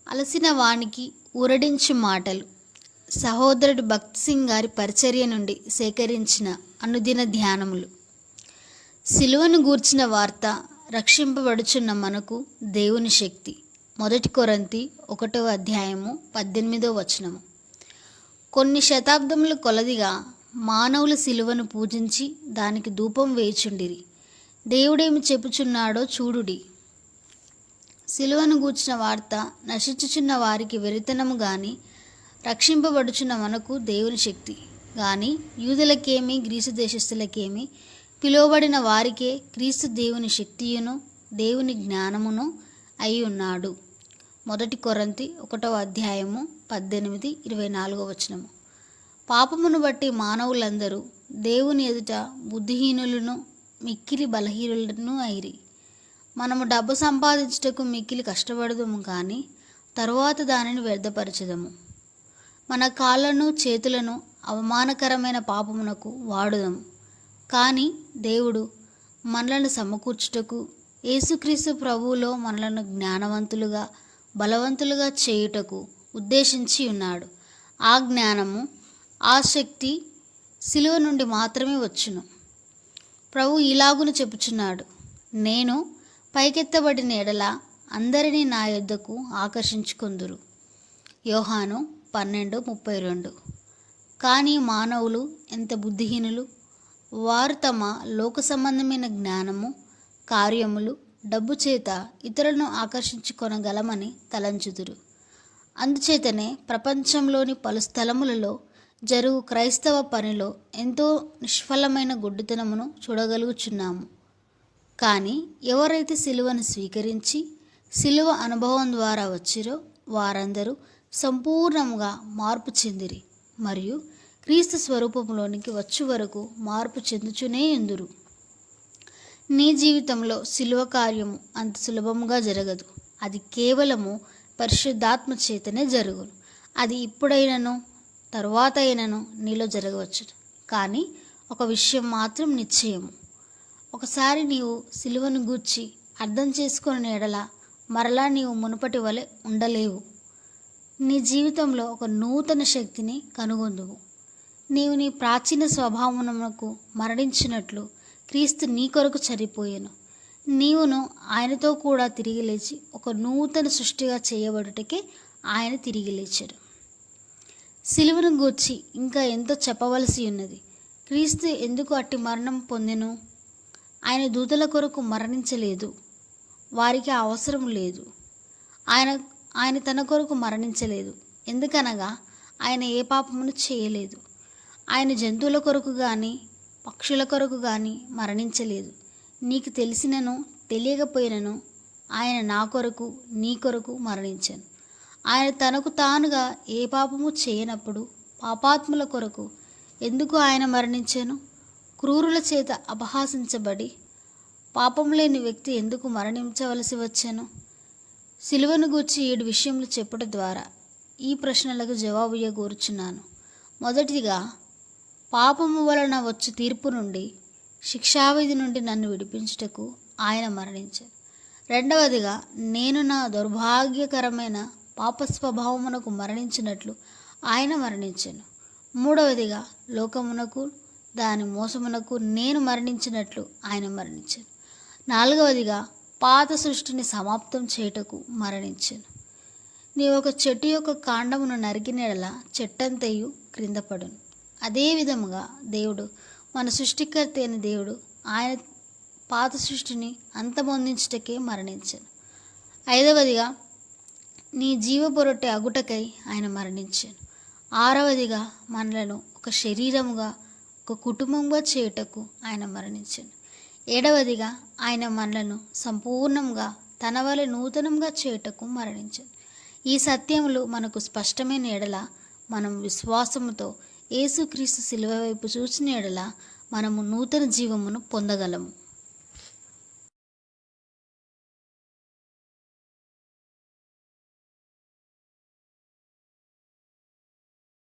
అలసిన వానికి ఊరడించు మాటలు. సహోదరుడు భక్త్ సింగ్ గారి పరిచర్య నుండి సేకరించిన అనుదిన ధ్యానములు. సిలువను గూర్చిన వార్త. రక్షింపబడుచున్న మనకు దేవుని శక్తి. 1 కొరింథీ 1:18. కొన్ని శతాబ్దముల కొలదిగా మానవులు సిలువను పూజించి దానికి ధూపం వేయుచుండిరి. దేవుడేమి చెప్పుచున్నాడో చూడుడి. సిలువను గూర్చిన వార్త నశించుచున్న వారికి వెరితనము గాని, రక్షింపబడుచున్న మనకు దేవుని శక్తి గాని, యూదులకేమి గ్రీసు దేశస్థులకేమి పిలువబడిన వారికే క్రీస్తు దేవుని శక్తియును దేవుని జ్ఞానమును అయి ఉన్నాడు. 1 కొరింథీ 1:18-24. పాపమును బట్టి మానవులందరూ దేవుని ఎదుట బుద్ధిహీనులను మిక్కిలి బలహీనులను అయిరి. మనము డబ్బు సంపాదించుటకు మిక్కిలి కష్టపడదుము కానీ తరువాత దానిని వ్యర్థపరచదము. మన కాళ్ళను చేతులను అవమానకరమైన పాపమునకు వాడుదము. కానీ దేవుడు మనలను సమకూర్చుటకు యేసుక్రీస్తు ప్రభువులో మనలను జ్ఞానవంతులుగా బలవంతులుగా చేయుటకు ఉద్దేశించి ఉన్నాడు. ఆ జ్ఞానము, ఆ శక్తి సిలువ నుండి మాత్రమే వచ్చును. ప్రభు ఇలాగున చెప్పుచున్నాడు, నేను పైకెత్తబడిన ఎడల అందరినీ నా యొద్దకు ఆకర్షించుకొందురు. యోహాను 12:32. కానీ మానవులు ఎంత బుద్ధిహీనులు! వారు తమ లోక సంబంధమైన జ్ఞానము, కార్యములు, డబ్బు చేత ఇతరులను ఆకర్షించుకొనగలమని తలంచుదురు. అందుచేతనే ప్రపంచంలోని పలు స్థలములలో జరుగు క్రైస్తవ పనిలో ఎంతో నిష్ఫలమైన గుడ్డితనమును చూడగలుగుచున్నాము. కానీ ఎవరైతే సిలువను స్వీకరించి సిలువ అనుభవం ద్వారా వచ్చిరో వారందరూ సంపూర్ణంగా మార్పు చెందిరి మరియు క్రీస్తు స్వరూపంలోనికి వచ్చు వరకు మార్పు చెందుచునే ఎందురు. నీ జీవితంలో సిలువ కార్యము అంత సులభముగా జరగదు. అది కేవలము పరిశుద్ధాత్మ చేతనే జరుగును. అది ఇప్పుడైనను తరువాత అయినను నీలో జరగవచ్చు. కానీ ఒక విషయం మాత్రం నిశ్చయము, ఒకసారి నీవు సిలువను గూర్చి అర్థం చేసుకుని ఎడల మరలా నీవు మునుపటి వలె ఉండలేవు. నీ జీవితంలో ఒక నూతన శక్తిని కనుగొందువు. నీవు నీ ప్రాచీన స్వభావమునకు మరణించినట్లు క్రీస్తు నీ కొరకు చనిపోయెను. నీవును ఆయనతో కూడా తిరిగి లేచి ఒక నూతన సృష్టిగా చేయబడుటకే ఆయన తిరిగి లేచాడు. సిలువను గూర్చి ఇంకా ఎంతో చెప్పవలసి ఉన్నది. క్రీస్తు ఎందుకు అట్టి మరణం పొందెను? ఆయన దూతల కొరకు మరణించలేదు. వారికి అవసరం లేదు. ఆయన తన కొరకు మరణించలేదు. ఎందుకనగా ఆయన ఏ పాపమును చేయలేదు. ఆయన జంతువుల కొరకు కానీ పక్షుల కొరకు కానీ మరణించలేదు. నీకు తెలిసినను తెలియకపోయినను ఆయన నా కొరకు నీ కొరకు మరణించాను. ఆయన తనకు తానుగా ఏ పాపము చేయనప్పుడు పాపాత్ముల కొరకు ఎందుకు ఆయన మరణించాను? క్రూరుల చేత అపహాసించబడి పాపం లేని వ్యక్తి ఎందుకు మరణించవలసి వచ్చాను? సిలువను గూర్చి 7 విషయములు చెప్పుట ద్వారా ఈ ప్రశ్నలకు జవాబు ఇయ్యగోరుచున్నాను. మొదటిగా, పాపము వలన వచ్చు తీర్పు నుండి, శిక్షావిధి నుండి నన్ను విడిపించుటకు ఆయన మరణించాను. రెండవదిగా, నేను నా దౌర్భాగ్యకరమైన పాప స్వభావమునకు మరణించినట్లు ఆయన మరణించాను. మూడవదిగా, లోకమునకు దాని మోసమునకు నేను మరణించినట్లు ఆయన మరణించాను. నాలుగవదిగా, పాత సృష్టిని సమాప్తం చేయుటకు మరణించాను. నీ ఒక చెట్టు యొక్క కాండమును నరికిన ఎడల చెట్టంతయు క్రింద పడును. అదే విధముగా దేవుడు, మన సృష్టికర్త అయిన దేవుడు, ఆయన పాత సృష్టిని అంతమొందించుటకే మరణించాను. ఐదవదిగా, నీ జీవబొరొట్టె అగుటకై ఆయన మరణించాను. ఆరవదిగా, మనలను ఒక శరీరముగా ఒక కుటుంబంగా చేయుటకు ఆయన మరణించాను. ఏడవదిగా, ఆయన మనలను సంపూర్ణంగా తన వలె నూతనంగా చేయుటకు మరణించాను. ఈ సత్యములు మనకు స్పష్టమైన ఎడల మనం విశ్వాసముతో యేసుక్రీస్తు సిలువ వైపు చూసిన ఎడల మనము నూతన జీవమును పొందగలము.